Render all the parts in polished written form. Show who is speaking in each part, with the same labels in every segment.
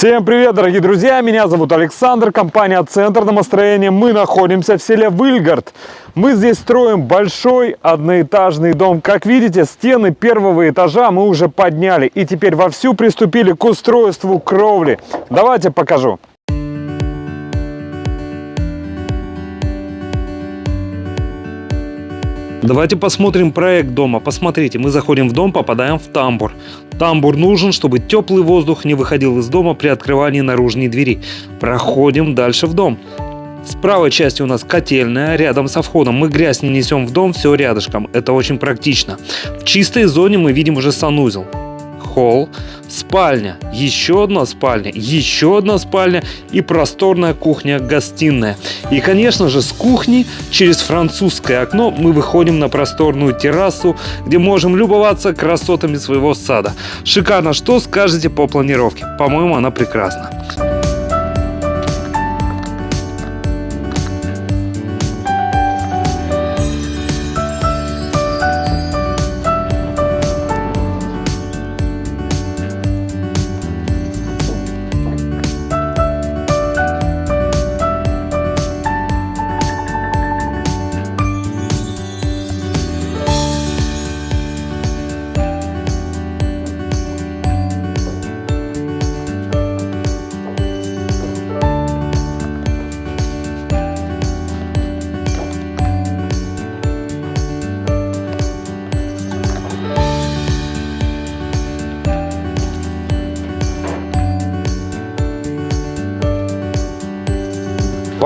Speaker 1: Всем привет, дорогие друзья! Меня зовут Александр, компания «Центр домостроения». Мы находимся в селе Выльгард. Мы здесь строим большой одноэтажный дом. Как видите, стены первого этажа мы уже подняли и теперь вовсю приступили к устройству кровли. Давайте покажу. Давайте посмотрим проект дома. Посмотрите, мы заходим в дом, попадаем в тамбур. Тамбур нужен, чтобы теплый воздух не выходил из дома при открывании наружной двери. Проходим дальше в дом. С правой части у нас котельная, рядом со входом. Мы грязь не несем в дом, все рядышком. Это очень практично. В чистой зоне мы видим уже санузел. Холл, спальня, еще одна спальня и просторная кухня-гостиная. И, конечно же, с кухни через французское окно мы выходим на просторную террасу, где можем любоваться красотами своего сада. Шикарно. Что скажете по планировке? По-моему, она прекрасна.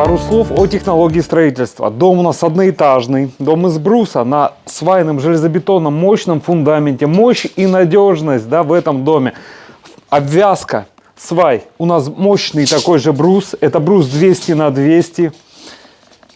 Speaker 1: Пару слов о технологии строительства. Дом у нас одноэтажный, дом из бруса на свайном железобетонном мощном фундаменте. Мощь и надежность, да, в этом доме. Обвязка, свай. У нас мощный такой же брус. Это брус 200 на 200.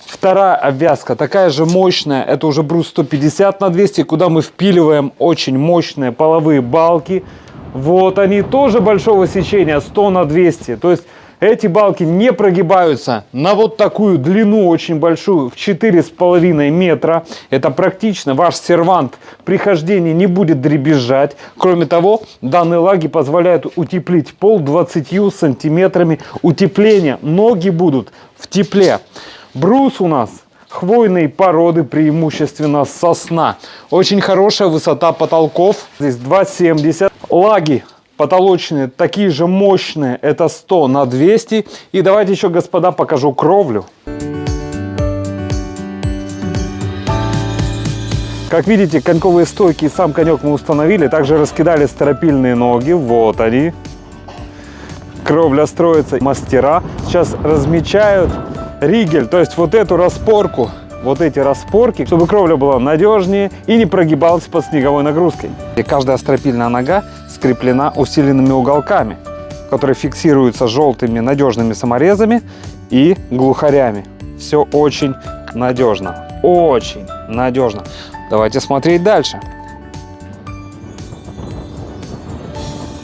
Speaker 1: Вторая обвязка такая же мощная. Это уже брус 150 на 200, куда мы впиливаем очень мощные половые балки. Вот они тоже большого сечения 100 на 200. То есть эти балки не прогибаются на вот такую длину очень большую, в 4,5 метра. Это практично. Ваш сервант при хождении не будет дребезжать. Кроме того, данные лаги позволяют утеплить пол 20 сантиметрами утепления. Ноги будут в тепле. Брус у нас хвойной породы, преимущественно сосна. Очень хорошая высота потолков. Здесь 2,70. Лаги потолочные такие же мощные, это 100 на 200. И давайте еще, господа, покажу кровлю. Как видите, коньковые стойки и сам конек мы установили. Также раскидали стропильные ноги. Вот они. Кровля строится. Мастера сейчас размечают ригель, то есть вот эту распорку. Вот эти распорки, чтобы кровля была надежнее и не прогибалась под снеговой нагрузкой. И каждая стропильная нога скреплена усиленными уголками, которые фиксируются желтыми надежными саморезами и глухарями. Все очень надежно. Очень надежно. Давайте смотреть дальше.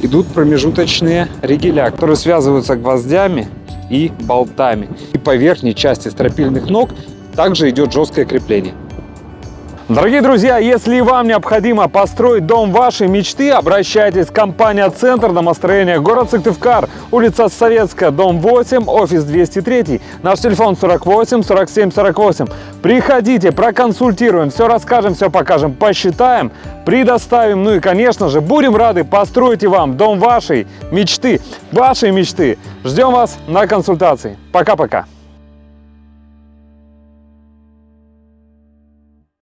Speaker 1: Идут промежуточные ригеля, которые связываются гвоздями и болтами. И по верхней части стропильных ног также идет жесткое крепление. Дорогие друзья, если вам необходимо построить дом вашей мечты, обращайтесь в компанию «Центр домостроения», город Сыктывкар, улица Советская, дом 8, офис 203. Наш телефон 48 47 48. Приходите, проконсультируем, все расскажем, все покажем, посчитаем, предоставим. Ну и, конечно же, будем рады построить вам дом вашей мечты. Ждем вас на консультации. Пока-пока.